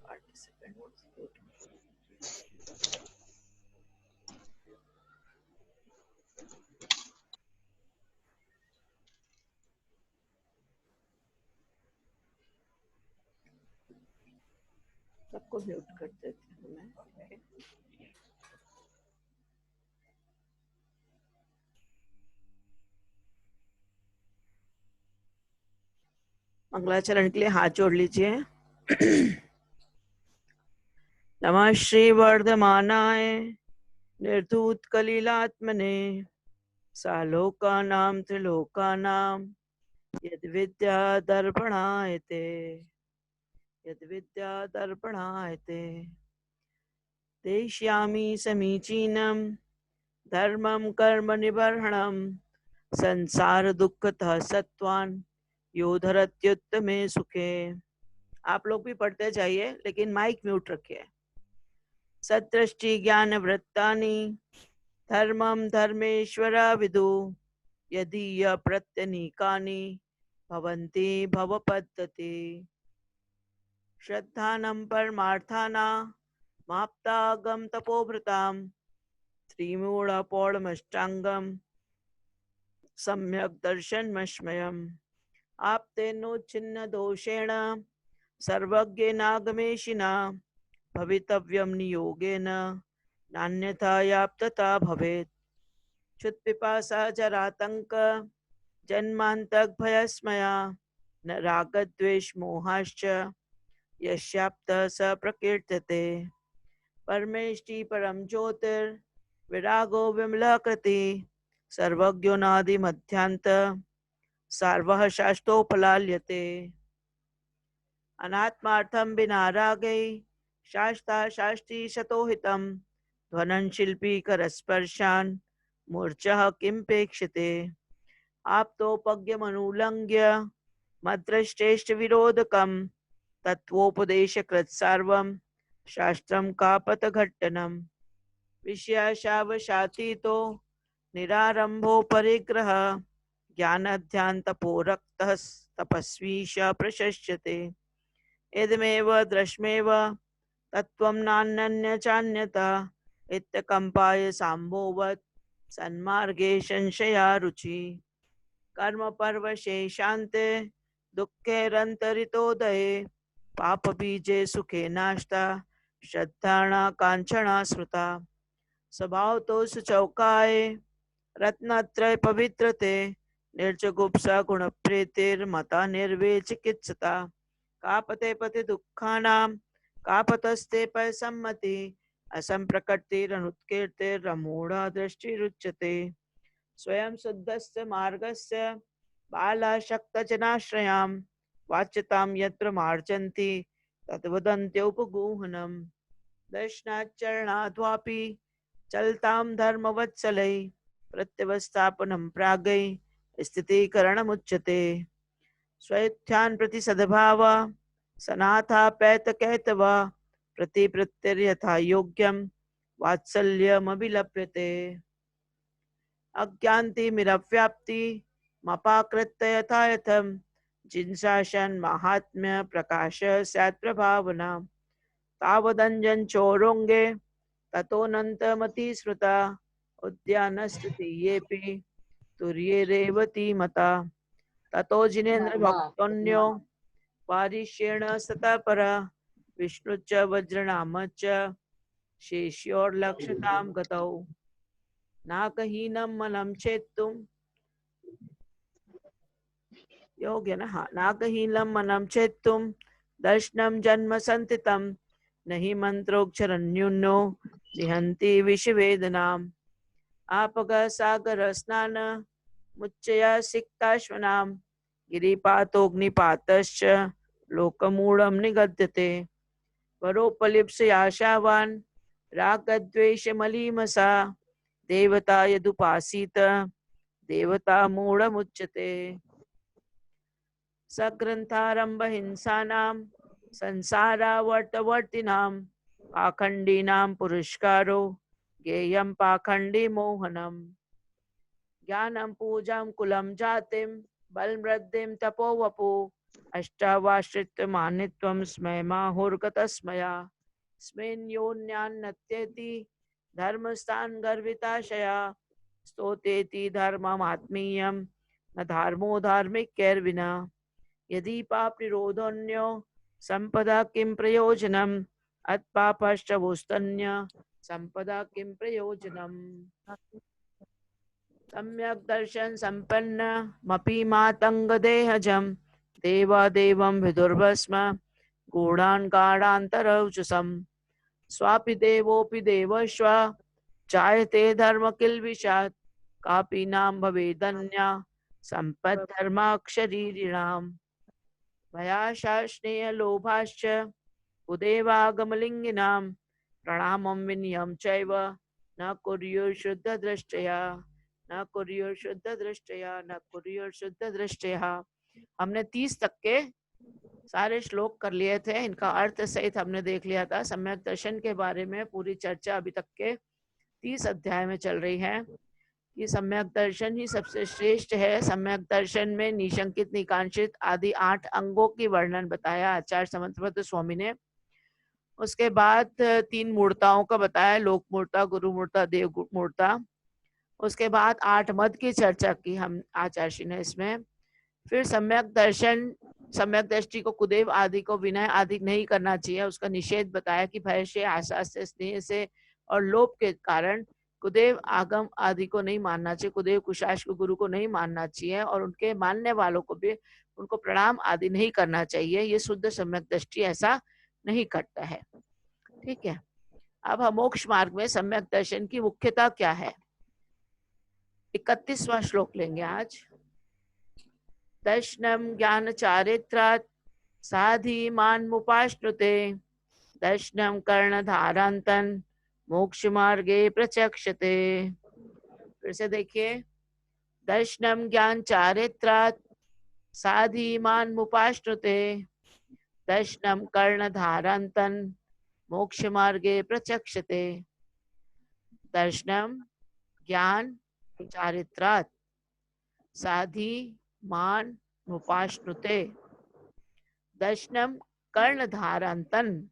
participant was good. सबको mute कर देती हूँ मैं. Okay. मंगलाचरण के लिए हाथ जोड़ लीजिए. नमः श्री वर्धमानाय निर्धूत कलिलात्मने सालोकानां त्रिलोकानां यद्विद्या दर्पणायते यद्विद्या दर्पणायते देश्यामि समीचीनं धर्मं कर्म निबर्हणं संसार दुःखतः सत्वान् योधरत्युत्तमे सुखे. आप लोग भी पढ़ते जाइए लेकिन माइक म्यूट रखिए. सदृष्टि ज्ञान वृत्तानि धर्मं धर्मेश्वरा विदु यदि प्रत्यनीकानि भवन्ति भवपद्धति. श्रद्धानं परमार्थानां माप्तागम तपोभृतां त्रिमूढपौढमष्टाङ्गं सम्यक् दर्शनमस्मयम्. आप्तेनोच्छिन्न दोषेण सर्वज्ञेनागमेशिना भवितव्यं नियोगेन नान्यथा याप्तता भवेत्. क्षुत्पिपासा जरातङ्क जन्मान्तकभयस्मया न रागद्वेष मोहाश्च यस्याप्तः स प्रकीर्त्यते. परमेष्टि परम ज्योतिर्विरागो विमलकृति सर्वज्ञो नादि मध्यांत सार्वः शास्त्रोपलाल्यते. अनात्मार्थं विना रागै शास्ता शास्त्री शतोहितं ध्वनं शिल्पी करस्पर्शान् मूर्छः किमपेक्षते. आप्तोपज्ञमनुलङ्घ्य मद्रष्टेष्ट विरोधकं तत्वोपदेशकृत सर्वं शास्त्रं कापतघट्टनं. विषयाशावशातीतो निरारंभो परिग्रह ज्ञानाध्यान्तपोरक्तः तपस्वी च प्रशस्यते. इदमेव द्रष्मेव तत्त्वं नान्यचान्यथा इत्यकम्पाय साम्भोवत् सन्मार्गे संशया रुचि. कर्म परवशे शान्ते दुःखेरन्तरितोदये पाप बीजे सुखे नाश्ता श्रद्धाणा कांचना स्मृता. स्वभाव तो सुचौकाये रत्नत्रय पवित्रते निर्जगुप्सा गुण प्रीतिर्मता निर्वे चिकित्सता. कापते पति दुःखानां कापतस्ते पर सम्मति असंप्रकृतिरनुत्कीर्तिरमूढ़ा दृष्टिरुच्यते. स्वयं शुद्धस्य मार्गस्य बालाशक्तजनाश्रयां वाच्यतां यत्र मार्जन्ति तद्वदन्त्योपगूहनम्. दर्शनाचरणाद्वापि चलतां धर्मवत्सलै प्रत्यवस्थापनं प्रागै स्थितीकरणमुच्यते. स्वयुत्थान प्रति सद्भाव सनाथा पैतकैतवा प्रतिप्रत्यर्यथा योग्यं वात्सल्यमभिलप्यते. अज्ञान्तिमिरव्याप्ति मपाकृत्य यथा यथं जिनशासन महात्म्य प्रकाश स्यात् प्रभावना. तावदञ्जन चौरोंगे ततोऽनन्तमति स्मृता उद्यानस्तुतीयेऽपि तुर्ये रेवती मता. ततो जिनेन्द्र भक्तोऽन्यो पारिष्येण सतः परा विष्णुश्च वज्रनामश्च शेष्योर्लक्षतां गतौ. नाकहीनं मलं चेत्तुं योग्य न नाकहीनं मनं चेत्तुं दर्शनं जन्म संतितं नहि मंत्रोच्चरन्यूनो निहन्ति विषवेदनाम्. आपग सागर स्नान मुच्चया सिक्ताश्वनां गिरिपातोऽग्निपातश्च लोकमूढं निगद्यते. परोपलिप्सयाशावान् रागद्वेषमलीमसा देवता यदुपासीत देवता मूढमुच्यते. सग्रंथारंभ हिंसानां संसारावर्तवर्तिनां पाखंडीनां पुरस्कारो ज्ञेयं पाखंडी मोहनम्. ज्ञानं पूजां कुलं जातिं बलमृद्धिं तपो वपु अष्टावाश्रित्य मानित्वं स्मयमाहुर्गतस्मया स्मिन् योन्यान्नत्येति धर्मस्थान गर्विताशया स्तोतेति धर्ममात्मीयं न धर्मो धार्मिकैर्विना यदि पापनिरोधोऽन्यो संपदा किं प्रयोजनम् अत्पापश्च वोस्तन्य संपदा किं प्रयोजनम्। सम्यक् दर्शन संपन्न मपि मातंग देहजम देवादेवं विदुर्भस्म गूढ़ान् गाढ़ान्तरौचसम् स्वापि देवोऽपि देवश्व जायते धर्म किल्बिषात् कापि नाम भवेदन्या सम्पद्धर्माक्षरीरिणाम् भयाशास्नेय लोभाश्च कुदेवागमलिङ्गिनां प्रणामं विनयं चैव न कुर्युर्शुद्धदृष्टया न कुर्युर्शुद्धदृष्टया न कुर्युर्शुद्धदृष्टया। हमने 30 तक के सारे श्लोक कर लिए थे, इनका अर्थ सहित हमने देख लिया था। सम्यक दर्शन के बारे में पूरी चर्चा अभी तक के 30 अध्याय में चल रही है कि सम्यक दर्शन ही सबसे श्रेष्ठ है। सम्यक दर्शन में निशंकित निकांक्षित आदि 8 अंगों की वर्णन बताया आचार्य समंतपद स्वामी ने। उसके बाद 3 मूर्ताओं का बताया, लोक मूर्ता, गुरु मूर्ता, देव मूर्ता। उसके बाद 8 मद की चर्चा की हम आचार्य ने इसमें। फिर सम्यक दर्शन, सम्यक दृष्टि को कुदेव आदि को विनय आदि नहीं करना चाहिए, उसका निषेध बताया कि भय से, आशा से, स्नेह से और लोभ के कारण कुदेव आगम आदि को नहीं मानना चाहिए, कुदेव कुशाश को गुरु को नहीं मानना चाहिए और उनके मानने वालों को भी उनको प्रणाम आदि नहीं करना चाहिए। ये शुद्ध सम्यक दृष्टि ऐसा नहीं करता है। ठीक है, अब हम मोक्ष मार्ग में सम्यक दर्शन की मुख्यता क्या है, 31वां श्लोक लेंगे आज। दर्शनम ज्ञान चारित्रात् साधीमान्मुपाश्नुते दर्शनम कर्णधारांतन मोक्ष मार्गे प्रचक्षते। फिर से देखिए, दर्शनम ज्ञान चारित्रात् साधीमान्मुपाश्नुते दर्शनम कर्णधारांतन मोक्ष मार्गे प्रचक्षते। दर्शनम ज्ञान चारित्रात् साधी मान मुपाश्नुते दर्शनम कर्णधारांतन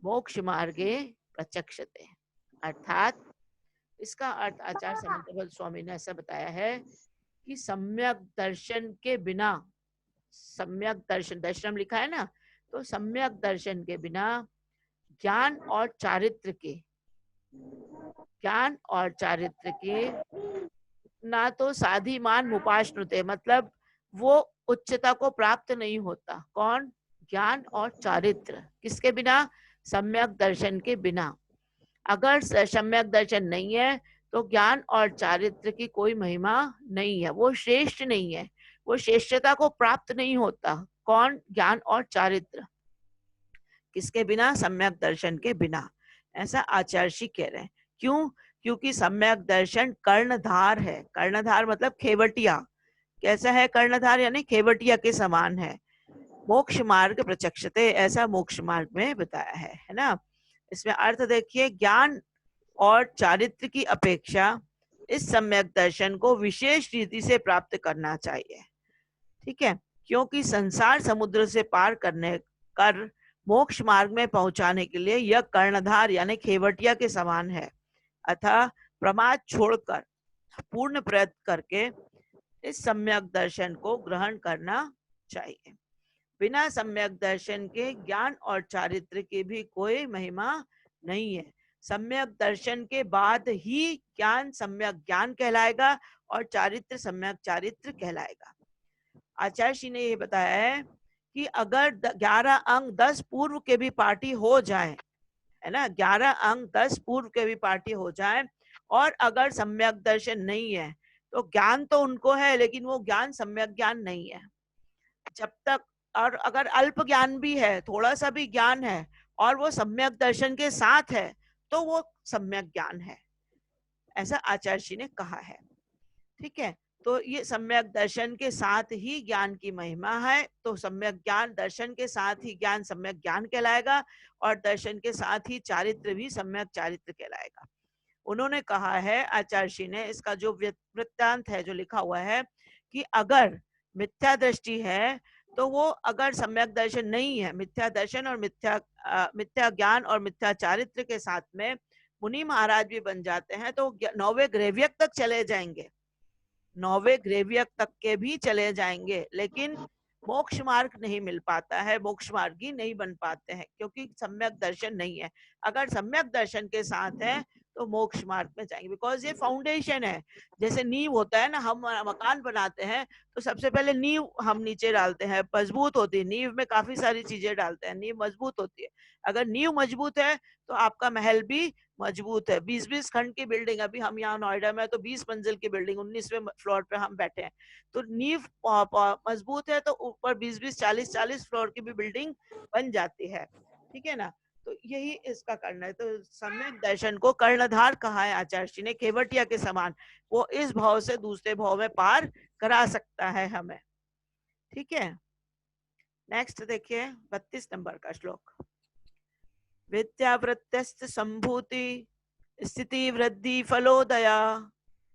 मोक्ष मार्गे प्रचक्षते। अर्थात इसका अर्थ आचार्य समंतपद स्वामी ने ऐसा बताया है कि सम्यक दर्शन के बिना, सम्यक दर्शन, दर्शनम लिखा है ना, तो सम्यक दर्शन के बिना ज्ञान और चारित्र के, ज्ञान और चारित्र के ना तो साधिमान मुपाश्नुते, मतलब वो उच्चता को प्राप्त नहीं होता। कौन? ज्ञान और चारित्र। किसके बिना? सम्यक दर्शन के बिना। अगर सम्यक दर्शन नहीं है तो ज्ञान और चारित्र की कोई महिमा नहीं है, वो श्रेष्ठ नहीं है, वो श्रेष्ठता को प्राप्त नहीं होता। कौन? ज्ञान और चारित्र। किसके बिना? सम्यक दर्शन के बिना। ऐसा आचार्य कह रहे हैं। क्यों? क्योंकि सम्यक दर्शन कर्णधार है। कर्णधार मतलब खेवटिया। कैसा है कर्णधार? यानी खेवटिया के समान है। मोक्ष मार्ग प्रचक्षते, ऐसा मोक्ष मार्ग में बताया है ना। इसमें अर्थ देखिए, ज्ञान और चारित्र की अपेक्षा इस सम्यक दर्शन को विशेष रीति से प्राप्त करना चाहिए। ठीक है, क्योंकि संसार समुद्र से पार करने कर मोक्ष मार्ग में पहुंचाने के लिए यह कर्णधार यानी खेवटिया के समान है। अतः प्रमाद छोड़कर पूर्ण प्रयत्न करके इस सम्यक दर्शन को ग्रहण करना चाहिए। बिना सम्यक दर्शन के ज्ञान और चारित्र की भी कोई महिमा नहीं है। सम्यक दर्शन के बाद ही ज्ञान सम्यक ज्ञान कहलाएगा और चारित्र सम्यक चारित्र कहलाएगा। आचार्य जी ने ये बताया है कि अगर 11 अंग 10 पूर्व के भी पार्टी हो जाए, है ना, 11 अंग 10 पूर्व के भी पार्टी हो जाए और अगर सम्यक दर्शन नहीं है तो ज्ञान तो उनको है लेकिन वो ज्ञान सम्यक ज्ञान नहीं है। जब तक, और अगर अल्प ज्ञान भी है, थोड़ा सा भी ज्ञान है और वो सम्यक दर्शन के साथ है तो वो सम्यक ज्ञान है, ऐसा आचार्य जी ने कहा है। ठीक है, तो ये सम्यक दर्शन के साथ ही ज्ञान की महिमा है। तो सम्यक ज्ञान, दर्शन के साथ ही ज्ञान सम्यक ज्ञान कहलाएगा और दर्शन के साथ ही चारित्र भी सम्यक चारित्र कहलाएगा। उन्होंने कहा है आचार्य जी ने, इसका जो वृत्तांत है जो लिखा हुआ है कि अगर मिथ्या दृष्टि है तो वो अगर सम्यक दर्शन नहीं है, मिथ्या दर्शन और मिथ्या ज्ञान और मिथ्या चारित्र के साथ में मुनि महाराज भी बन जाते हैं, तो 9वें ग्रेवियक तक चले जाएंगे, 9वें ग्रेवियक तक के भी चले जाएंगे, लेकिन मोक्ष मार्ग नहीं मिल पाता है, मोक्ष मार्गी नहीं बन पाते हैं, क्योंकि सम्यक दर्शन नहीं है। अगर सम्यक दर्शन के साथ है तो मोक्ष मार्ग में जाएंगे, बिकॉज ये फाउंडेशन है। जैसे नींव होता है ना, हम मकान बनाते हैं तो सबसे पहले नींव हम नीचे डालते हैं, मजबूत होती है नींव में, काफी सारी चीजें डालते हैं, नींव मजबूत होती है। अगर नींव मजबूत है तो आपका महल भी मजबूत है। 20-20 खंड की बिल्डिंग, अभी हम यहाँ नोएडा में तो 20 मंजिल की बिल्डिंग, 19वें फ्लोर पे हम बैठे हैं, तो नींव मजबूत है तो ऊपर 20-20 40-40 फ्लोर की भी बिल्डिंग बन जाती है। ठीक है ना, तो यही इसका करना है। तो सम्यक दर्शन को कर्णधार कहा है आचार्य जी ने, केवटिया के समान, वो इस भाव से दूसरे भाव में पार करा सकता है हमें। ठीक है, नेक्स्ट देखिए 32 नंबर का श्लोक। विद्यावृत्तस्य संभूति स्थिति वृद्धि फलोदया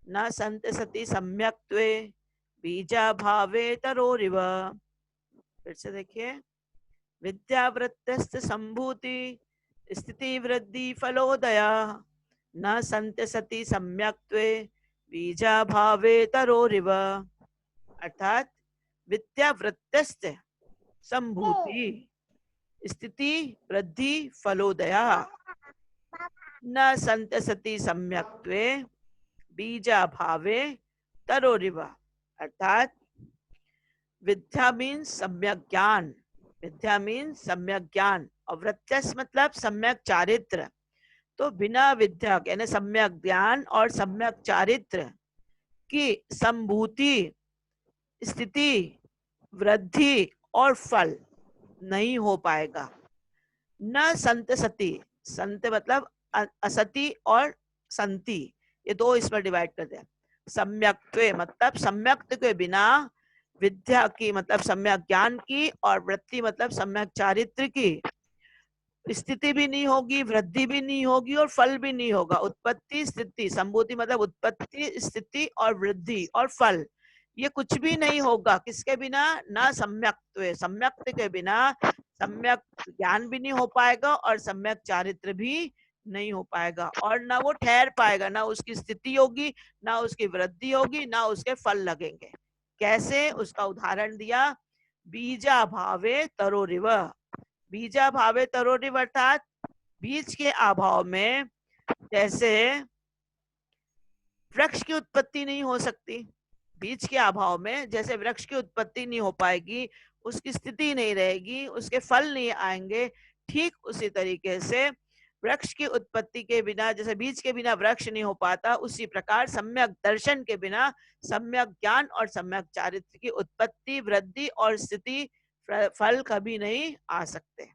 न संत सति सम्यक्त्वे बीजा भावे तरोरिव। फिर से देखिए, विद्यावृत्तस्य संभूति स्थिति वृद्धि फलोदया न संत सति सम्यक्त्वे बीजा भावे तरोरिव। अर्थात विद्यावृत्तस्य संभूति स्थिति वृद्धि फलोदया न संत सति सम्यक्त्वे बीजा भावे तरोरिव। अर्थात विद्या मीन्स सम्यक ज्ञान, विद्या मीन्स सम्यक ज्ञान, और वृत्तस मतलब सम्यक चारित्र। तो बिना विद्या यानी सम्यक ज्ञान और सम्यक चारित्र की संभूति स्थिति वृद्धि और फल नहीं हो पाएगा। न संत सती, संत मतलब असती और संति, ये दो इसमें डिवाइड कर दिया। सम्यक्त्वे मतलब सम्यक्त के बिना, विद्या की मतलब सम्यक ज्ञान की, और वृत्ति मतलब सम्यक चारित्र की स्थिति भी नहीं होगी, वृद्धि भी नहीं होगी और फल भी नहीं होगा। उत्पत्ति स्थिति, संभूति मतलब उत्पत्ति स्थिति और वृद्धि और फल, ये कुछ भी नहीं होगा किसके बिना, ना सम्यक्त्वे, सम्यक्त के बिना सम्यक ज्ञान भी नहीं हो पाएगा और सम्यक चारित्र भी नहीं हो पाएगा, और ना वो ठहर पाएगा, ना उसकी स्थिति होगी, ना उसकी वृद्धि होगी, ना उसके फल लगेंगे। कैसे, उसका उदाहरण दिया, बीजा भावे तरोरिव। बीजा भावे तरोरिव अर्थात बीज के अभाव में, जैसे वृक्ष की उत्पत्ति नहीं हो सकती, बीज के अभाव में जैसे वृक्ष की उत्पत्ति नहीं हो पाएगी, उसकी स्थिति नहीं रहेगी, उसके फल नहीं आएंगे, ठीक उसी तरीके से वृक्ष की उत्पत्ति के बिना, जैसे बीज के बिना वृक्ष नहीं हो पाता, उसी प्रकार सम्यक दर्शन के बिना सम्यक ज्ञान और सम्यक चारित्र की उत्पत्ति वृद्धि और स्थिति फल कभी नहीं आ सकते।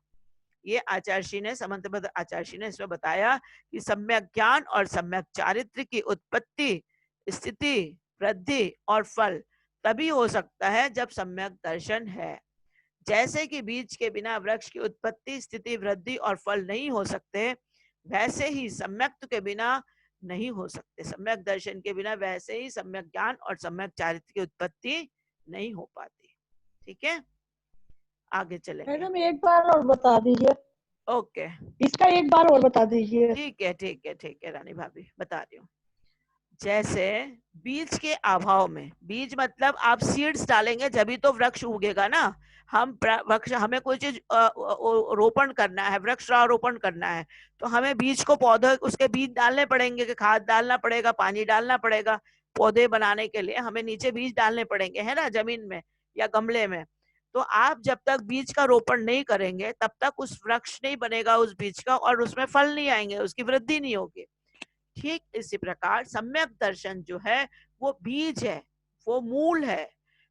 ये आचार्य ने, समंतबद्ध आचार्य ने इसमें बताया कि सम्यक ज्ञान और सम्यक चारित्र की उत्पत्ति स्थिति वृद्धि और फल तभी हो सकता है जब सम्यक दर्शन है। जैसे कि बीज के बिना वृक्ष की उत्पत्ति स्थिति वृद्धि और फल नहीं हो सकते, वैसे ही सम्यक के बिना नहीं हो सकते, सम्यक दर्शन के बिना वैसे ही सम्यक ज्ञान और सम्यक चारित्र की उत्पत्ति नहीं हो पाती। ठीक है, आगे चलेंगे। मैडम एक बार और बता दीजिए। ओके, इसका एक बार और बता दीजिए। ठीक है ठीक है ठीक है रानी भाभी, बता रही हूँ। जैसे बीज के अभाव में, बीज मतलब आप सीड्स डालेंगे जब तो वृक्ष उगेगा ना। हम वृक्ष, हमें कोई चीज रोपण करना है, वृक्षारोपण करना है, तो हमें बीज को, पौधे उसके बीज डालने पड़ेंगे, कि खाद डालना पड़ेगा, पानी डालना पड़ेगा, पौधे बनाने के लिए हमें नीचे बीज डालने पड़ेंगे, है ना, जमीन में या गमले में। तो आप जब तक बीज का रोपण नहीं करेंगे तब तक उस वृक्ष नहीं बनेगा उस बीज का, और उसमें फल नहीं आएंगे, उसकी वृद्धि नहीं होगी। ठीक इसी प्रकार सम्यक दर्शन जो है वो बीज है, वो मूल है।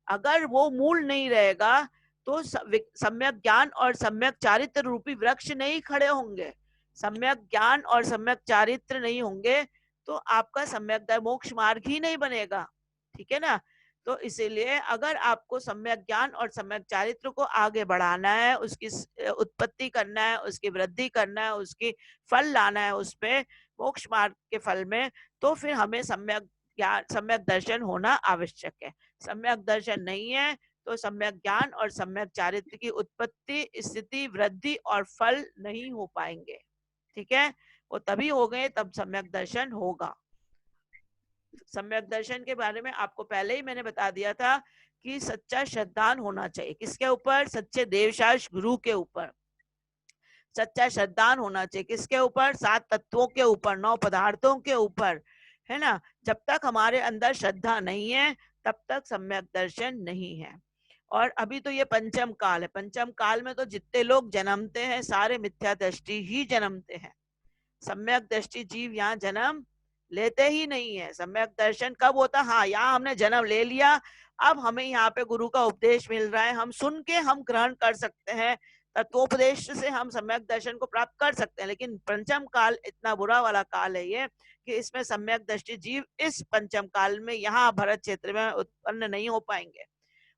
अगर वो मूल नहीं रहेगा तो सम्यक ज्ञान और सम्यक चारित्र रूपी वृक्ष नहीं खड़े होंगे। सम्यक ज्ञान और सम्यक चारित्र नहीं होंगे तो आपका सम्यक मोक्ष मार्ग ही नहीं बनेगा। ठीक है ना, तो इसीलिए अगर आपको सम्यक ज्ञान और सम्यक चारित्र को आगे बढ़ाना है, उसकी उत्पत्ति करना है, उसकी वृद्धि करना है, उसकी फल लाना है उसपे, मोक्ष मार्ग के फल में, तो फिर हमें सम्यक ज्ञान सम्यक दर्शन होना आवश्यक है। सम्यक दर्शन नहीं है तो सम्यक ज्ञान और सम्यक चारित्र की उत्पत्ति, स्थिति, वृद्धि और फल नहीं हो पाएंगे। ठीक है, वो तभी हो गए तब सम्यक दर्शन होगा। सम्यक दर्शन के बारे में आपको पहले ही मैंने बता दिया था कि सच्चा श्रद्धान होना चाहिए। किसके ऊपर? सच्चे देवशास गुरु के ऊपर सच्चा श्रद्धान होना चाहिए। किसके ऊपर? 7 तत्वों के ऊपर, 9 पदार्थों के ऊपर, है ना। जब तक हमारे अंदर श्रद्धा नहीं है तब तक सम्यक दर्शन नहीं है। और अभी तो ये पंचम काल है। पंचम काल में तो जितने लोग जन्मते हैं सारे मिथ्या दृष्टि ही जन्मते हैं। सम्यक दृष्टि जीव यहाँ जन्म लेते ही नहीं है। सम्यक दर्शन कब होता? हाँ, यहाँ हमने जन्म ले लिया, अब हमें यहाँ पे गुरु का उपदेश मिल रहा है, हम सुन के हम ग्रहण कर सकते हैं, तत्वोपदेश से हम सम्यक दर्शन को प्राप्त कर सकते हैं। लेकिन पंचम काल इतना बुरा वाला काल है ये कि इसमें सम्यक दृष्टि जीव इस पंचम काल में यहाँ भरत क्षेत्र में उत्पन्न नहीं हो पाएंगे।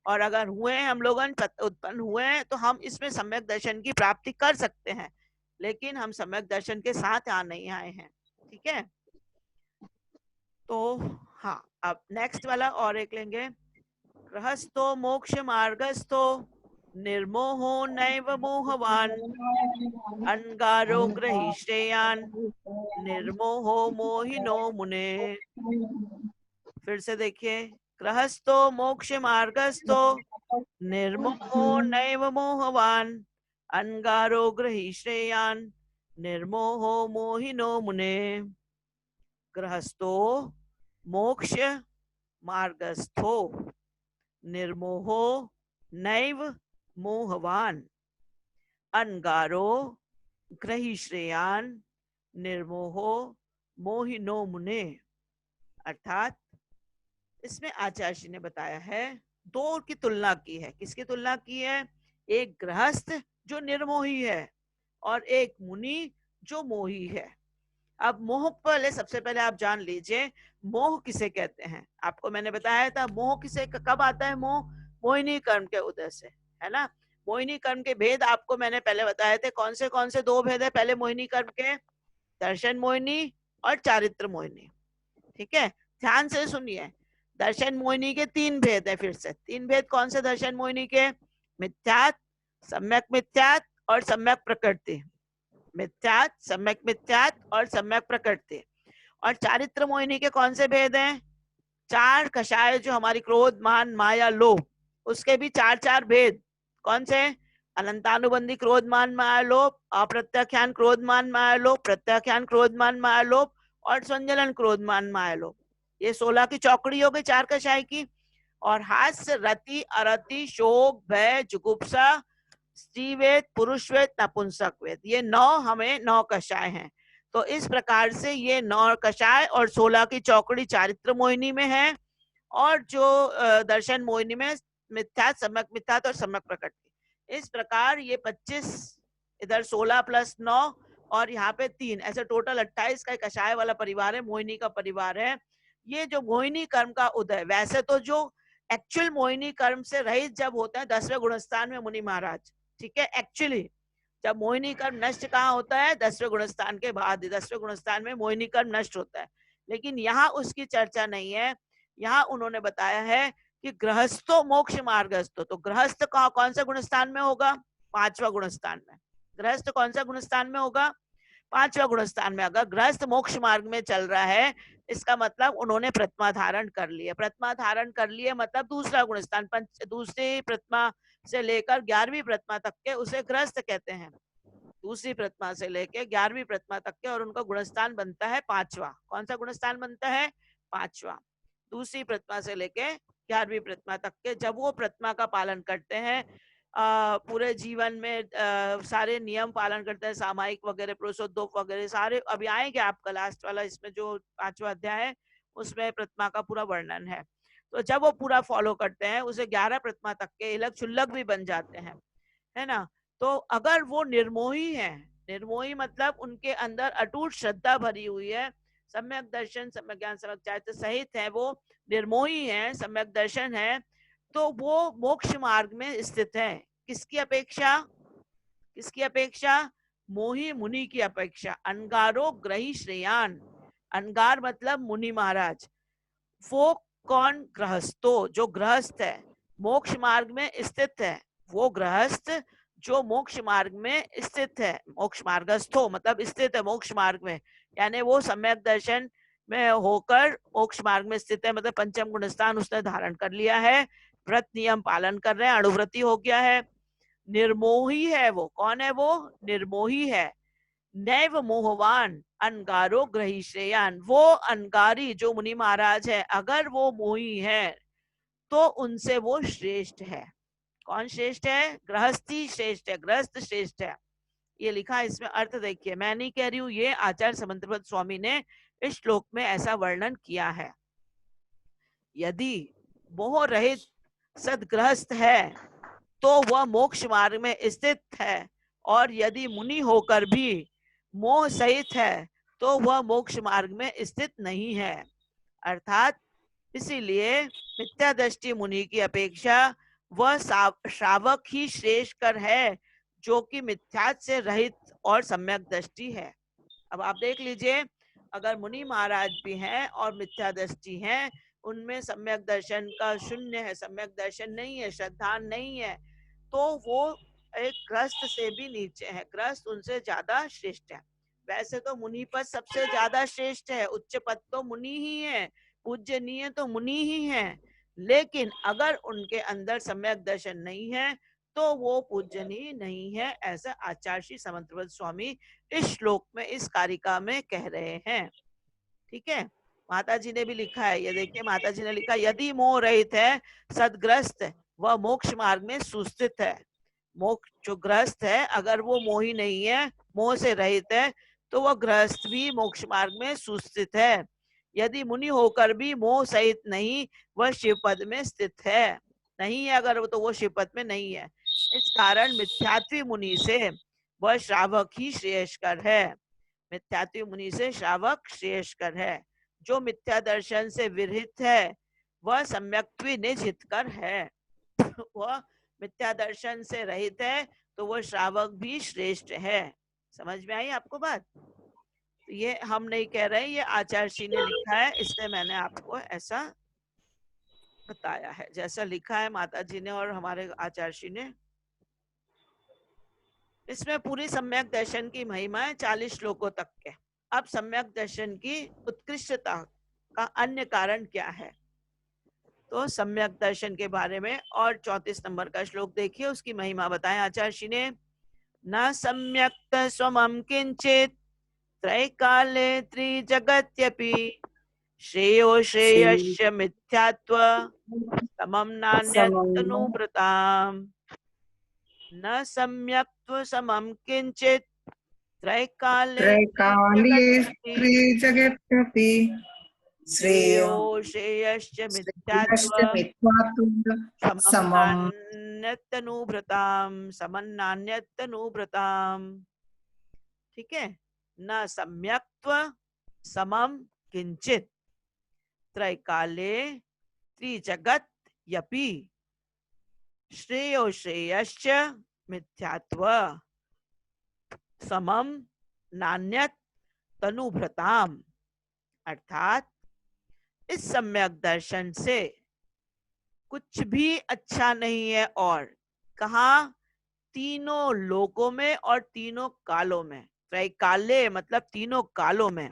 और अगर हुए हम लोग उत्पन्न हुए हैं तो हम इसमें सम्यक दर्शन की प्राप्ति कर सकते हैं, लेकिन हम सम्यक दर्शन के साथ यहाँ नहीं आए हैं। ठीक है, तो हाँ, अब नेक्स्ट वाला और एक लेंगे। गृहस्थो मोक्ष मार्गस्थो निर्मोहो नैव मोहवान अंगारो ग्रही श्रेयान निर्मोहो मोहिनो मुने। फिर से देखिए, गृहस्थो मोक्ष मार्गस्थो निर्मोहो नैव मोहवान अंगारो ग्रही श्रेयान निर्मोहो मोहिनो मुने। गृहस्थो मोक्ष मार्गस्थो निर्मोहो नैव मोहवान अनगारो ग्रही श्रेयान निर्मोहो मोहिनो मुने। अर्थात इसमें आचार्य जी ने बताया है, दो की तुलना की है। किसकी तुलना की है? एक गृहस्थ जो निर्मोही है और एक मुनि जो मोही है। अब मोह पहले, सबसे पहले आप जान लीजिए मोह किसे कहते हैं। आपको मैंने बताया था मोह किसे कब आता है। मोह मोहिनी कर्म के उदय से, है ना। मोहिनी कर्म के भेद आपको मैंने पहले बताए थे। कौन से 2 भेद है पहले मोहिनी कर्म के? दर्शन मोहिनी और चारित्र मोहिनी। ठीक है, ध्यान से सुनिए। दर्शन मोहिनी के 3 भेद है। फिर से 3 भेद कौन से दर्शन मोहिनी के? मिथ्यात, सम्यक मिथ्यात और सम्यक प्रकृति। मिथ्यात, सम्यक मिथ्यात और सम्यक प्रकृति। और चारित्र मोहिनी के कौन से भेद हैं? 4 कषाय जो हमारी क्रोध मान माया लोभ, उसके भी 4 भेद। कौन से? अनंतानुबंधी क्रोध मान माया लोभ, अप्रत्याख्यान क्रोध मान माया लोभ, प्रत्याख्यान क्रोध मान माया लोभ और संजलन क्रोध मान माया लोभ। ये 16 की चौकड़ी हो गई 4 कषाय की। और हास्य, रति, अरति, शोक, भय, जुगुप्सा, स्त्रीवेद, पुरुषवेद, नपुंसकवेद, ये 9 हमें 9 कषाय हैं। तो इस प्रकार से ये 9 कषाय और 16 की चौकड़ी चारित्र मोहिनी में है। और जो दर्शन मोहिनी में मिथ्यात, सम्यक मिथ्यात और सम्यक प्रकृति। इस प्रकार ये 25, इधर 16 + 9 और यहाँ पे 3, ऐसे टोटल 28 का कषाय वाला परिवार है, मोहिनी का परिवार है। ये जो मोहिनी कर्म का उदय, वैसे तो जो एक्चुअल मोहिनी कर्म से रहित जब होते हैं 10वें गुणस्थान में मुनि महाराज। ठीक है, एक्चुअली जब मोहिनी कर्म नष्ट कहाँ होता है? 10वें गुणस्थान के बाद। 10वें गुणस्थान में मोहिनी कर्म नष्ट होता है, लेकिन यहाँ उसकी चर्चा नहीं है। यहाँ उन्होंने बताया है कि गृहस्थो मोक्ष मार्गस्थो। तो गृहस्थ कौन से गुणस्थान में होगा? 5वां गुणस्थान में। गृहस्थ कौन सा गुणस्थान में होगा? 5वां गुणस्थान में। अगर गृहस्थ मोक्ष मार्ग में चल रहा है, इसका मतलब उन्होंने प्रतिमा धारण कर लिया। प्रतिमा धारण कर लिए मतलब दूसरा गुणस्थान, दूसरी प्रतिमा से लेकर 11वीं प्रतिमा तक के उसे गृहस्थ कहते हैं। दूसरी प्रतिमा से लेकर 11वीं प्रतिमा तक के, और उनका गुणस्थान बनता है 5वां। कौन सा गुणस्थान बनता है? 5वां। दूसरी प्रतिमा से लेके 11वीं प्रतिमा तक के, जब वो प्रतिमा का पालन करते हैं, पूरे जीवन में सारे नियम पालन करते हैं, सामायिक वगैरह, पुरुषोद्योग वगैरह सारे। अभी आएंगे आपका लास्ट वाला, इसमें जो 5वां अध्याय है उसमें प्रतिमा का पूरा वर्णन है। तो जब वो पूरा फॉलो करते हैं, उसे 11 प्रतिमा तक के इलग शुल्लक भी बन जाते हैं, है ना। तो अगर वो निर्मोही है, निर्मोही मतलब उनके अंदर अटूट श्रद्धा भरी हुई है, सम्यक दर्शन, सम्यक ज्ञान, सम्यक चारित्र सहित है, वो निर्मोही है, सम्यक दर्शन है, तो वो मोक्ष मार्ग में स्थित है। किसकी अपेक्षा? किसकी अपेक्षा? मोही मुनि की अपेक्षा। अनगारो ग्रही श्रेयान। अनगार मतलब मुनि महाराज। वो कौन? गृहस्थो, जो गृहस्थ है। मोक्ष मार्ग में स्थित है, वो गृहस्थ जो मोक्ष मार्ग में स्थित है, मोक्ष मार्गस्थो मतलब स्थित है मोक्ष मार्ग में, यानी वो सम्यक दर्शन में होकर मोक्ष मार्ग में स्थित है, मतलब पंचम गुण स्थान उसने धारण कर लिया है, व्रत नियम पालन कर रहे हैं, अणुव्रती हो गया है, निर्मोही है। वो कौन है? वो निर्मोही है। नैव मोहवान अनगारो ग्रही श्रेयान, वो अनगारी जो मुनि महाराज है अगर वो मोही है तो उनसे वो श्रेष्ठ है। कौन श्रेष्ठ है? गृहस्थी श्रेष्ठ है, गृहस्थ श्रेष्ठ है। ये लिखा है, इसमें अर्थ देखिए, मैं नहीं कह रही हूं, ये आचार्य समंतव्रत स्वामी ने इस श्लोक में ऐसा वर्णन किया है। यदि मोह रहित सदगृहस्थ है तो वह मोक्ष मार्ग में स्थित है, और यदि मुनि होकर भी मोह सहित है तो वह मोक्ष मार्ग में स्थित नहीं है। अर्थात इसीलिए मिथ्या दृष्टि मुनि की अपेक्षा वह श्रावक ही श्रेष्ठ कर है जो कि मिथ्या से रहित और सम्यक दृष्टि है। अब आप देख लीजिए, अगर मुनि महाराज भी हैं और मिथ्या दृष्टि हैं, उनमें सम्यक दर्शन का शून्य है, सम्यक दर्शन नहीं है, श्रद्धा नहीं है, तो वो एक ग्रस्त से भी नीचे है, ग्रस्त उनसे ज्यादा श्रेष्ठ है। वैसे तो मुनि पद सबसे ज्यादा श्रेष्ठ है, उच्च पद तो मुनि ही है, पूजनीय तो मुनि ही है, लेकिन अगर उनके अंदर सम्यक दर्शन नहीं है तो वो पूजनीय नहीं है, ऐसा आचार्य श्री समंतव्रत स्वामी इस श्लोक में, इस कारिका में कह रहे हैं। ठीक है, माता जी ने भी लिखा है, ये देखिए माता जी ने लिखा, यदि मोह रहित है सदग्रस्त वह मोक्ष मार्ग में सुस्थित है। मोक्ष जो ग्रस्त है अगर वो मोही नहीं है, मोह से रहित है, तो वह ग्रस्त भी मोक्ष मार्ग में सुस्थित है। यदि मुनि होकर भी मोह सहित नहीं, वह शिव पद में स्थित है, नहीं है अगर तो वो शिव पद में नहीं है। इस कारण मिथ्यात्वी मुनि से वह श्रावक ही श्रेयस्कर है, मिथ्यात्वी मुनि से श्रावक श्रेयस्कर है। जो मिथ्या दर्शन से विरहित है वह सम्यक्त्वी निज हितकर है, वह मिथ्या दर्शन से रहित है तो वह श्रावक भी श्रेष्ठ है। समझ में आई आपको बात? तो ये हम नहीं कह रहे, ये आचार्य जी ने लिखा है, इसलिए मैंने आपको ऐसा बताया है, जैसा लिखा है माता जी ने और हमारे आचार्य जी ने। इसमें पूरी सम्यक दर्शन की महिमा है 40 श्लोकों तक के। अब सम्यक दर्शन की उत्कृष्टता का अन्य कारण क्या है, तो सम्यक दर्शन के बारे में और 34 नंबर का श्लोक देखिए, उसकी महिमा बताएं आचार्य श्री ने। न सम्यक्त स्वमं किंचित त्रैकाले त्रिजगत्यपि श्रेयो श्रेयश्च मिथ्यात्व समं नान्यतनुभृताम्। न सम्यक्त्व समं किंचित त्रैकाले त्रिजगत्यपि श्रेयो श्रेयश्च मिथ्यात्व समं नान्यतनुभृताम्। ठीक है, न सम्यक्त्व समं किंचित त्रैकाले त्रिजगत यपि श्रेयो श्रेयश्च मिथ्यात्व समं नान्यत तनुभृताम्। अर्थात इस सम्यक दर्शन से कुछ भी अच्छा नहीं है, और कहा? तीनों लोकों में और तीनों कालों में। त्रैकाले मतलब तीनों कालों में,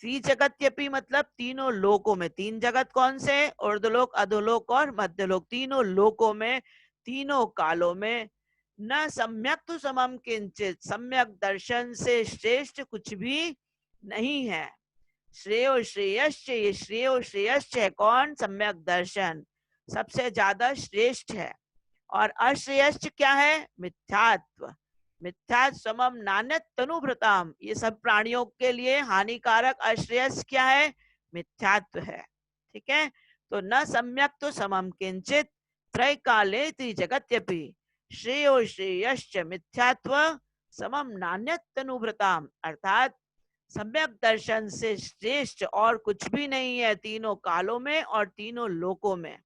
त्रिजगत्यपि मतलब तीनों लोकों में। तीन जगत कौन से? ऊर्ध्वलोक, अधोलोक और मध्यलोक, तीनों लोकों में, तीनों कालों में। न सम्यक तो समम किंचित, सम्यक दर्शन से श्रेष्ठ कुछ भी नहीं है। श्रेयो श्रेयश्च, ये श्रेयो श्रेयश्च है कौन? सम्यक दर्शन सबसे ज्यादा श्रेष्ठ है। और अश्रेयश्च क्या है? मिथ्यात्व। मिथ्यात्व समम नान्यत तनुभृताम, ये सब प्राणियों के लिए हानिकारक अश्रेयस क्या है? मिथ्यात्व है। ठीक है, तो न सम्यक तो समम किंचित त्रैकाले त्रिजगत्यपि श्रेयो श्रेयश्च मिथ्यात्व समम नान्यत तनुभृताम। अर्थात सम्यक दर्शन से श्रेष्ठ और कुछ भी नहीं है तीनों कालों में और तीनों लोकों में।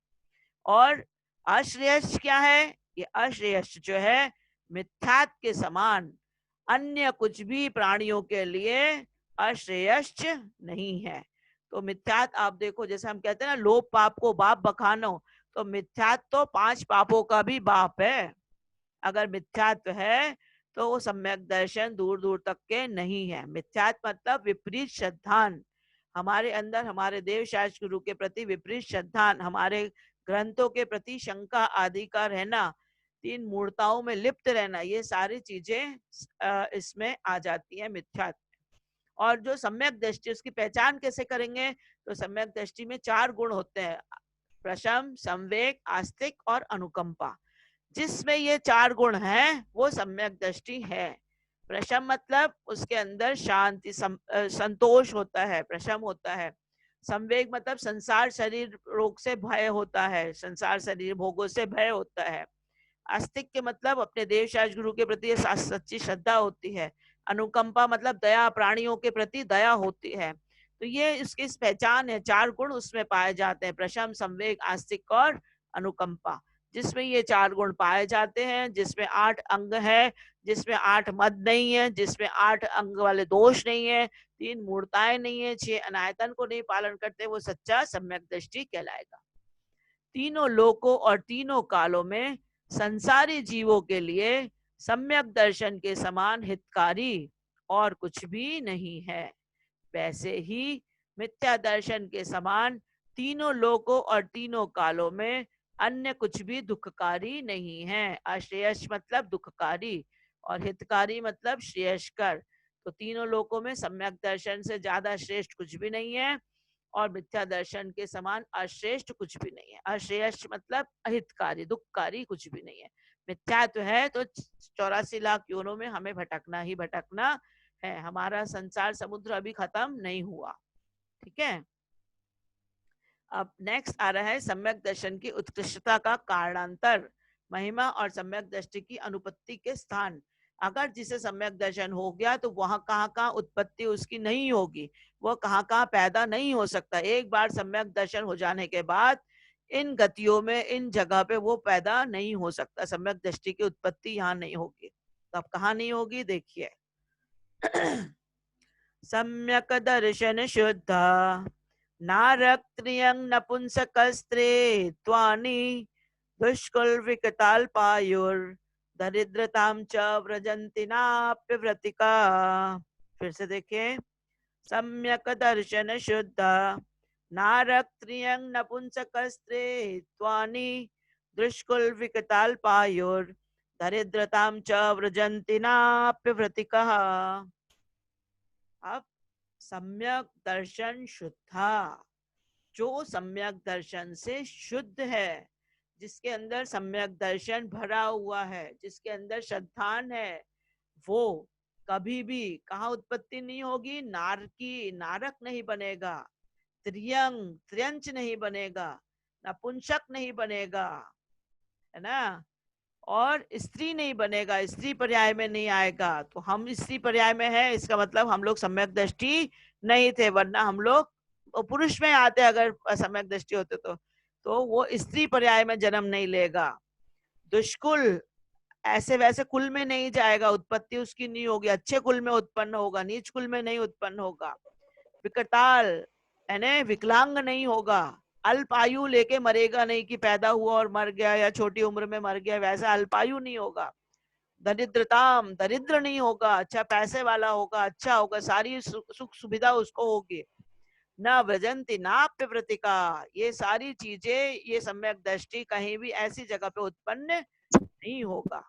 और अश्रेयस क्या है? ये अश्रेयस जो है मिथ्यात्व के समान अन्य कुछ भी प्राणियों के लिए अश्रेयस नहीं है। तो मिथ्यात्व आप देखो, जैसे हम कहते हैं ना, लोभ पाप को बाप बखानो, तो तो मिथ्यात्व तो 5 पापों का भी बाप है। अगर मिथ्यात्व है तो वो सम्यक दर्शन दूर दूर तक के नहीं है। मिथ्यात्व मतलब विपरीत श्रद्धान, हमारे अंदर हमारे देव शास्त्र गुरु के प्रति विपरीत श्रद्धान, हमारे ग्रंथों के प्रति शंका आदि का रहना, 3 मूर्ताओं में लिप्त रहना, ये सारी चीजें इसमें आ जाती है मिथ्यात्व। और जो सम्यक दृष्टि, उसकी पहचान कैसे करेंगे? तो सम्यक दृष्टि में 4 गुण होते हैं, प्रशम, संवेग, आस्तिक और अनुकंपा। जिसमें ये 4 गुण हैं वो सम्यक दृष्टि है। प्रशम मतलब उसके अंदर शांति संतोष होता है, प्रशम होता है। संवेग मतलब संसार शरीर रोग से भय होता है, संसार शरीर भोगों से भय होता है। आस्तिक के मतलब अपने देव शास्त्र गुरु के प्रति सच्ची श्रद्धा होती है। अनुकंपा मतलब दया, प्राणियों के प्रति दया होती है। तो ये इसकी पहचान है, 4 गुण उसमें पाए जाते हैं, प्रशम, संवेग, आस्तिक और अनुकंपा। जिसमें ये 4 गुण पाए जाते हैं, जिसमें 8 अंग है, जिसमें 8 मद नहीं है, जिसमें 8 अंग वाले दोष नहीं है, 3 मूर्ताएं नहीं है, 6 अनायतन को नहीं पालन करते, वो सच्चा सम्यक दृष्टि कहलाएगा। तीनों लोकों और तीनों कालों में संसारी जीवों के लिए सम्यक दर्शन के समान हितकारी और कुछ भी नहीं है। वैसे ही मिथ्या दर्शन के समान तीनों लोकों और तीनों कालों में अन्य कुछ भी दुखकारी नहीं है। अश्रेयस मतलब दुखकारी और हितकारी मतलब श्रेयस्कर। तो तीनों लोकों में सम्यक दर्शन से ज्यादा श्रेष्ठ कुछ भी नहीं है और मिथ्या दर्शन के समान अश्रेष्ठ कुछ भी नहीं है। अश्रेयस मतलब अहितकारी, दुखकारी कुछ भी नहीं है। मिथ्यात्व है तो 84 लाख योनों में हमें भटकना ही भटकना है, हमारा संसार समुद्र अभी खत्म नहीं हुआ। ठीक है, अब नेक्स्ट आ रहा है सम्यक दर्शन की उत्कृष्टता का कारणांतर, महिमा और सम्यक दृष्टि की अनुपत्ति के स्थान। अगर जिसे सम्यक दर्शन हो गया तो वहां कहाँ कहाँ उत्पत्ति उसकी नहीं होगी, वो कहाँ कहाँ पैदा नहीं हो सकता। एक बार सम्यक दर्शन हो जाने के बाद इन गतियों में, इन जगह पे वो पैदा नहीं हो सकता, सम्यक दृष्टि की उत्पत्ति यहाँ नहीं होगी। तो अब कहाँ नहीं होगी देखिए। सम्यक दर्शन शुद्ध नारक्त्रियं नपुंसकस्त्रे त्वानि दुष्कुल विकटाल्पायुर दरिद्रतां च व्रजन्ति नाप्यव्रतिका। फिर से देखिए, सम्यक दर्शन शुद्ध नारक्त्रियं नपुंसकस्त्रे त्वानि दुष्कुल विकटाल्पायुर दरिद्रतां च व्रजन्ति नाप्यव्रतिका। अब सम्यक दर्शन शुद्धा, जो सम्यक दर्शन से शुद्ध है, जिसके अंदर सम्यक दर्शन भरा हुआ है, जिसके अंदर श्रद्धान है, वो कभी भी कहाँ उत्पत्ति नहीं होगी, नारकी, नारक नहीं बनेगा, त्रियंग, त्र्यंच नहीं बनेगा, नपुंसक नहीं बनेगा, है ना, और स्त्री नहीं बनेगा, स्त्री पर्याय में नहीं आएगा। तो हम स्त्री पर्याय में है, इसका मतलब हम लोग सम्यक दृष्टि नहीं थे, वरना हम लोग पुरुष में आते अगर सम्यक दृष्टि होते तो वो स्त्री पर्याय में जन्म नहीं लेगा। दुष्कुल, ऐसे वैसे कुल में नहीं जाएगा, उत्पत्ति उसकी नहीं होगी, अच्छे कुल में उत्पन्न होगा, नीच कुल में नहीं उत्पन्न होगा। विकटाल यानी विकलांग नहीं होगा, अल्पायु लेके मरेगा नहीं कि पैदा हुआ और मर गया या छोटी उम्र में मर गया, वैसा अल्पायु नहीं होगा। दरिद्रताम, दरिद्र नहीं होगा, अच्छा पैसे वाला होगा, अच्छा होगा, सारी सुख सुविधा उसको होगी। न व्रजंती नाप्यव्रतिका, ये सारी चीजें, ये सम्यक दृष्टि कहीं भी ऐसी जगह पे उत्पन्न नहीं होगा।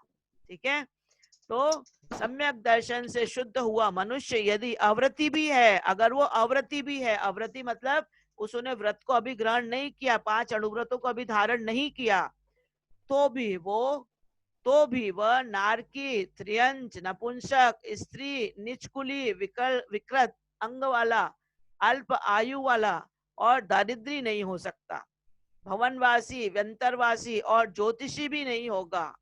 ठीक है, तो सम्यक दर्शन से शुद्ध हुआ मनुष्य यदि अव्रति भी है, अगर वो अव्रति भी है, अव्रति मतलब उसने व्रत को अभी ग्रहण नहीं किया, 5 अणुव्रतों को अभी धारण नहीं किया, तो भी वह नारकी, त्रियंच, नपुंसक, स्त्री, निचकुली, विकृत अंग वाला, अल्प आयु वाला और दारिद्री नहीं हो सकता। भवनवासी, व्यंतरवासी और ज्योतिषी भी नहीं होगा।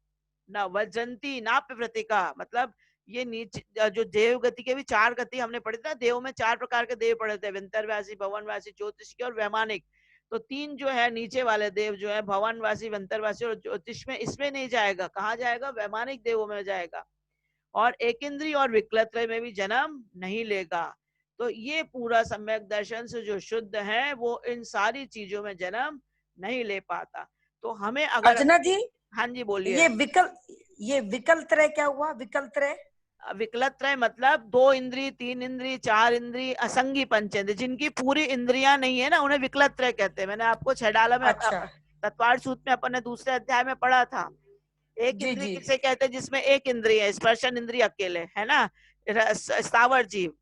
न वजंती नाप्यव्रतिका, मतलब ये नीचे जो देव गति के भी 4 गति हमने पढ़े थे ना, देव में 4 प्रकार के देव पढ़े थे, व्यंतरवासी, भवनवासी, ज्योतिषी और वैमानिक। तो 3 जो है नीचे वाले देव जो है भवनवासी, व्यंतरवासी और ज्योतिष में, इसमें नहीं जाएगा, कहाँ जाएगा, वैमानिक देवों में जाएगा। और एक इंद्रिय और विकलत्रय में भी जन्म नहीं लेगा। तो ये पूरा सम्यक दर्शन से जो शुद्ध है वो इन सारी चीजों में जन्म नहीं ले पाता। तो हमें अगर अर्चना जी, हाँ जी बोलिए। ये विकलत्रय क्या हुआ? विकलत्रय विकलत्रय मतलब 2 इंद्री, 3 इंद्री, 4 इंद्री, असंगी पंचेंद्री, जिनकी पूरी इंद्रियां नहीं है ना, उन्हें विकलत्रय कहते हैं। मैंने आपको छडाला में अच्छा तत्वार सूत्र में अपन ने दूसरे अध्याय में पढ़ा था। एक जी इंद्री जी किसे कहते हैं? जिसमें एक इंद्रिय है, स्पर्शन इंद्रिय अकेले, है ना। स्थावर जीव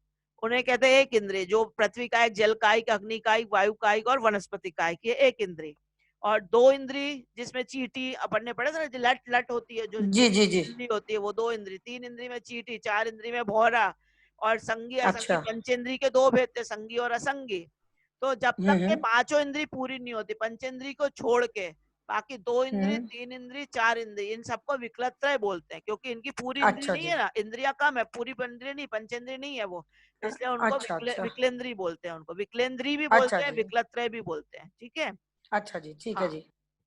उन्हें कहते हैं एक इंद्रिय, जो पृथ्वी कायिक, जल कायिक, अग्नि कायिक, वायु कायिक और वनस्पति कायिक, ये एक इंद्रिय। और 2 इंद्री जिसमें चीटी अपन ने पढ़ा था ना, जो लट लट होती है, जो जी जी जी इंद्री होती है, वो 2 इंद्री। 3 इंद्री में चीटी, 4 इंद्री में भौरा, और संगी असंगी अच्छा पंचेंद्री के 2 भेद थे, संगी और असंगी। तो जब तक के हम्म 5 इंद्री पूरी नहीं होती पंचेंद्री को छोड़ के, बाकी 2 इंद्री, हम्म 3 इंद्री, 4 इंद्री, इन सबको विकलत्रय बोलते हैं, क्योंकि इनकी पूरी इंद्री अच्छा नहीं जी है ना, इंद्रिया कम है, पूरी इंद्रिय नहीं, पंचेंद्री नहीं है वो, इसलिए उनको अच्छा अच्छा विकलेंद्री बोलते हैं। उनको विकलेंद्री भी अच्छा बोलते हैं, जी विकलत्रय भी बोलते हैं, ठीक है। अच्छा जी ठीक है हाँ, जी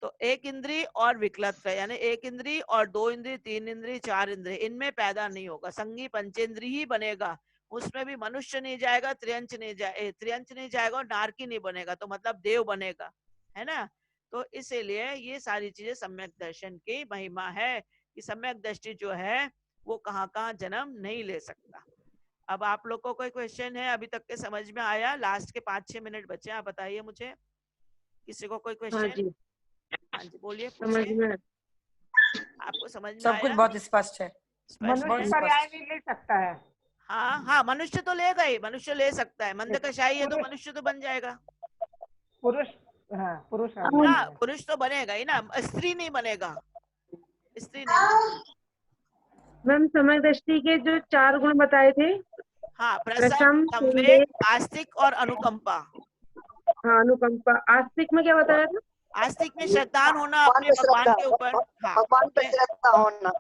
तो एक इंद्री और विकलत्रय, यानी एक इंद्री और 2 इंद्री, 3 इंद्री, 4 इंद्री, इनमें पैदा नहीं होगा, संगी पंचेंद्री ही बनेगा। उसमें भी मनुष्य नहीं जाएगा, त्रियंच नहीं जाएगा, और नारकी नहीं बनेगा, तो मतलब देव बनेगा, है ना। तो इसीलिए ये सारी चीजें सम्यक दर्शन की महिमा है, कि सम्यक दृष्टि जो है वो कहाँ कहाँ जन्म नहीं ले सकता। अब आप लोग को कोई क्वेश्चन है अभी तक के समझ में आया? लास्ट के 5-6 मिनट बचे, आप बताइए मुझे, किसी को कोई हाँ क्वेश्चन? जी, हाँ जी बोलिए, समझ पूछिए। में। आपको समझ में सब कुछ आया? बहुत स्पष्ट है स्पष्ट बहुत है? मनुष्य पर्याय स्पष्ट भी ले सकता है। हाँ हाँ, मनुष्य तो लेगा ही, मनुष्य ले सकता है, मंद कषाई है तो पुरुष मनुष्य तो बन जाएगा। पुरुष हाँ पुरुष हाँ, पुरुष तो बनेगा ही ना, स्त्री नहीं बनेगा, स्त्री नहीं बनेगा। मैम, समय दृष्टि के जो 4 गुण बताए थे, हाँ, प्रसम, प्रशम, संवेग, संवेग, आस्तिक और अनुकंपा। हाँ, अनुकंपा। आस्तिक में क्या बताया था? आस्तिक में श्रद्धान होना अपने भगवान के ऊपर। हाँ, भगवान पे अपने श्रद्धा होना,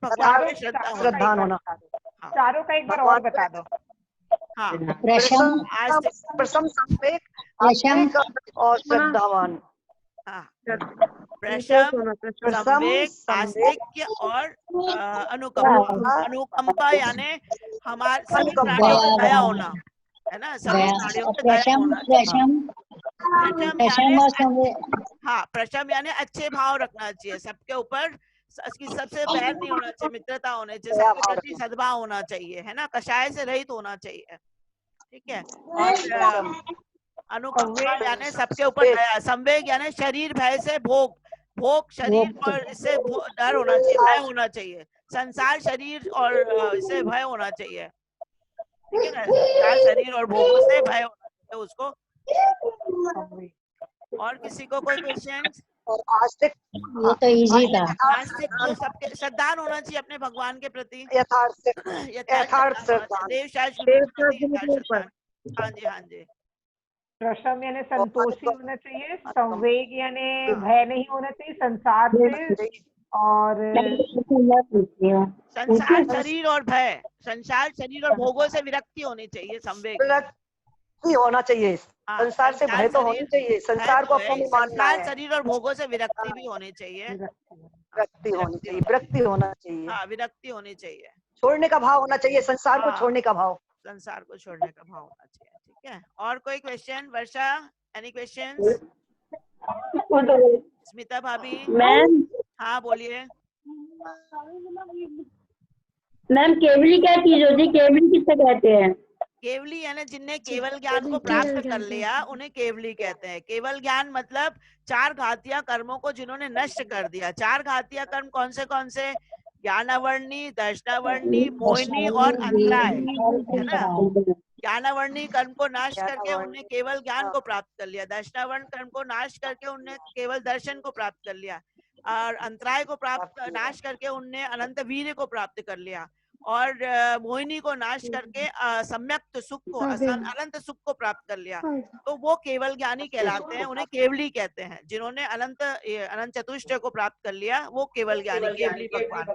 भगवान पे श्रद्धा होना। श्रद्धा होना। हाँ चारों का एक बार और बता दो। हाँ, प्रशम आस्तिक, प्रशम संवेग आस्तिक और श्रद्धावान। हाँ, संतोष प्रशम, होना, प्रशम। प्रशम संवेग, संवेग आस्तिक्य और अनुकंपा। अनुकंपा यानी हमारे सभी प्राणियों पे दया होना, है ना, सभी प्राणियों पे दया होना चाहिए। प्रशम यानी, हाँ, प्रशम यानी अच्छे भाव रखना चाहिए सबके ऊपर, सबसे बैर नहीं होना चाहिए, मित्रता होनी चाहिए, सबके प्रति सद्भाव होना चाहिए, है ना, कषाय से रहित होना चाहिए, ठीक है। और अनुकंपा यानी सबके ऊपर दया। संवेग यानी शरीर भय से भोग, शरीर और इससे डर होना चाहिए, भय होना चाहिए, संसार शरीर और इससे भय होना चाहिए, ठीक है ना, संसार शरीर और भोगों से भय होना चाहिए उसको। और किसी को कोई क्वेश्चन? और आस्तिक ये तो इजी था। आस्तिक तो सबके श्रद्धान होना चाहिए अपने भगवान के प्रति, यथार्थ यथार्थ श्रद्धा। देव शास्त्र देव के प्रति शास्त्र के ऊपर। हाँ जी, हाँ जी। प्रशम यानी संतोषी होना चाहिए, संवेग यानी भय नहीं होना चाहिए संसार से, और संसार शरीर और भय, संसार शरीर और भोगों से विरक्ति होनी चाहिए, संवेग में। विरक्ति होना चाहिए, हाँ, संसार से भय तो होनी चाहिए, संसार को अपना नहीं मानना संसार है, शरीर और भोगों से विरक्ति भी होनी चाहिए। विरक्ति होनी चाहिए, विरक्ति होना चाहिए, हाँ, विरक्ति होनी चाहिए, छोड़ने का भाव होना चाहिए, संसार को छोड़ने का भाव, संसार को छोड़ने का भाव होना चाहिए, ठीक है। और कोई क्वेश्चन? वर्षा, एनी क्वेश्चंस? स्मिता भाभी? मैम, हाँ बोलिए। मैम, केवली क्या चीज होती है? केवली किससे कहते हैं? केवली यानी जिनने केवल ज्ञान को प्राप्त कर लिया उन्हें केवली कहते हैं। केवल ज्ञान मतलब 4 घातिया कर्मों को जिन्होंने नष्ट कर दिया। 4 घातिया कर्म कौन से? ज्ञानावर्णी, दर्शनावर्णी, मोहिनी और अंतराय, है ना। ज्ञानावर्णी कर्म को नाश करके उन्होंने केवल ज्ञान को प्राप्त कर लिया, दर्शनावर्ण कर्म को नाश करके उन्होंने केवल दर्शन को प्राप्त कर लिया, और अंतराय को नाश करके उनने अनंत वीर्य को प्राप्त कर लिया, और मोहिनी को नाश करके सम्यक सुख को, अनंत सुख को प्राप्त कर लिया। तो वो केवल ज्ञानी कहलाते हैं, उन्हें केवली कहते हैं। जिन्होंने अनंत चतुष्टय को प्राप्त कर लिया वो केवल ज्ञानी, केवली भगवान,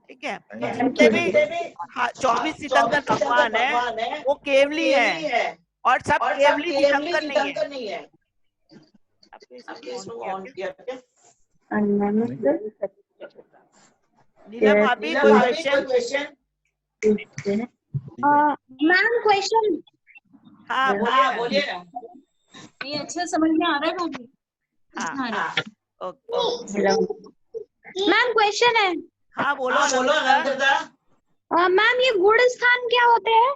ठीक है। तो जितने भी 24 तीर्थंकर भगवान है वो केवली है, और सब केवली तीर्थंकर नहीं है। नीलम भाभी कोई क्वेश्चन? मैम, क्वेश्चन हाँ बोलिए। ये अच्छा समझ में आ रहा है भाभी? हाँ ओके। मैम क्वेश्चन है। हाँ बोलो अनंता। मैम ये गुण स्थान क्या होते हैं?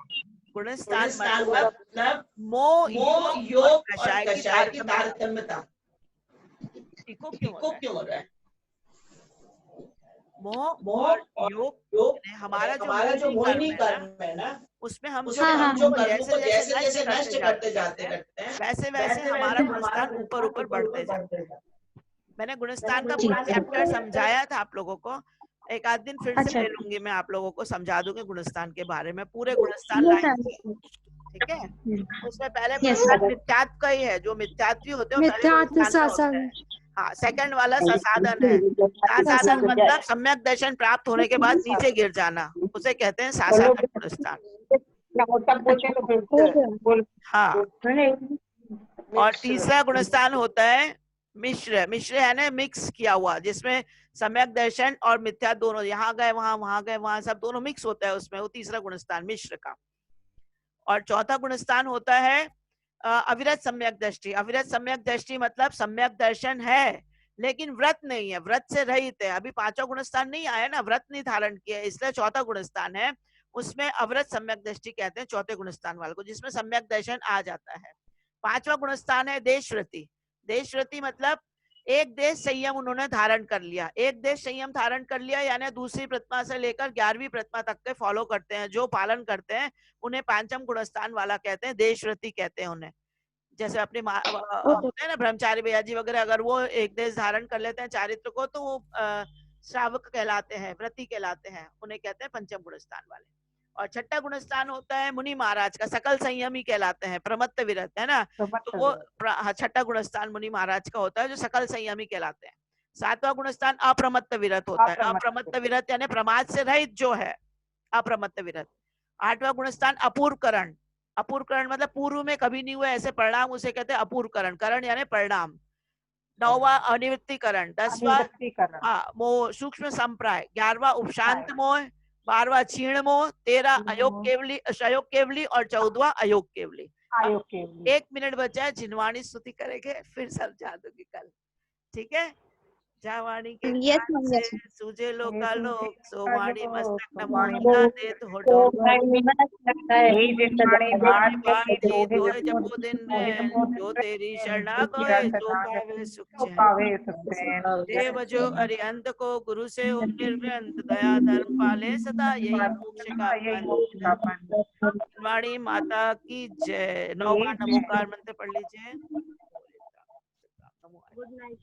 गुणस्थान मतलब मोह योग और कषाय की तारतम्यता। इको क्यों हो रहा है? मोह और योग हमारा जो मोहिनी कर्म है ना, उसमें हम जो कर्मों को जैसे जैसे नष्ट करते जाते हैं वैसे वैसे हमारा गुणस्थान ऊपर ऊपर बढ़ते जाता है। मैंने गुणस्थान का पूरा चैप्टर समझाया था आप लोगों को, एक आध दिन फिर से ले लूंगी, मैं आप लोगों को समझा दूंगी गुणस्थान के बारे में, पूरे गुणस्थान लाएंगे, ठीक है। उसमें पहले गुणस्थान मिथ्यात्व का ही है, जो मिथ्यात्वी होते हैं मिथ्यात्व साधन। हाँ, सेकंड वाला ससाधन है। साधन मतलब सम्यक दर्शन प्राप्त होने के बाद नीचे गिर जाना, उसे कहते हैं सासाधन गुणस्थान। हाँ, और तीसरा गुणस्थान होता है मिश्र। मिश्र है ना, मिक्स किया हुआ, जिसमें सम्यक दर्शन और मिथ्या दोनों, यहाँ गए वहां गए वहां, सब दोनों मिक्स होता है उसमें, वो तीसरा गुणस्थान मिश्र का। और चौथा गुणस्थान होता है अविरत सम्यक दृष्टि। अविरत सम्यक दृष्टि मतलब सम्यक दर्शन है लेकिन व्रत नहीं है, व्रत से रहित है। अभी पांचवा गुणस्थान नहीं आया ना, व्रत नहीं धारण किया, इसलिए चौथा गुणस्थान है, उसमें अवरत सम्यक दृष्टि कहते हैं चौथे गुणस्थान वाले को, जिसमें सम्यक दर्शन आ जाता है। पांचवा गुणस्थान है देशव्रति। देशव्रति मतलब एक देश संयम उन्होंने धारण कर लिया। एक देश संयम धारण कर लिया यानी दूसरी प्रतिमा से लेकर 11वीं प्रतिमा तक के फॉलो करते हैं, जो पालन करते हैं उन्हें पांचम गुणस्थान वाला कहते हैं, देशव्रति कहते हैं उन्हें। जैसे अपने होते हैं ना ब्रह्मचारी भैया जी वगैरह, अगर वो एक देश धारण कर लेते हैं चारित्र को तो वो श्रावक कहलाते हैं, व्रती कहलाते हैं, उन्हें कहते हैं पंचम गुणस्थान वाले। और छठा गुणस्थान होता है मुनि महाराज का, सकल संयमी कहलाते हैं, प्रमत्त विरत है ना, तो वो छठा गुणस्थान मुनि महाराज का होता है, जो सकल संयमी कहलाते हैं। सातवां गुणस्थान अप्रमत्त विरत होता है। अप्रमत्त विरत यानी प्रमाद से रहित जो है, अप्रमत्त विरत। आठवां गुणस्थान अपूर्वकरण। अपूर्वकरण मतलब पूर्व में कभी नहीं हुआ ऐसे परिणाम, उसे कहते हैं अपूर्वकरण। करण यानी परिणाम। नौवां अनिवृत्तिकरण। 10वां मोह सूक्ष्म संप्राय। 11वां उपशांत मोह। 12वां क्षीण मोह। 13 अयोग केवली और 14वां अयोग केवली। 1 मिनट बचा है, जिनवाणी स्तुति करेंगे, फिर समझा दूंगी कल, ठीक है। जावाणी के से सूझे लोकालोक, सोवाणी मस्तक नमोनिका देत हो डोल। जपो दिन जो तेरी शरणा कोय तो पावे सुख चैन। देव जो अरिहंत को गुरु से निर्व्यंत, दया धर्म पाले सदा यही मोक्ष का पंथ। वाणी माता की जय। 9वां नमोकार मंत्र पढ़ लीजिए। Good night.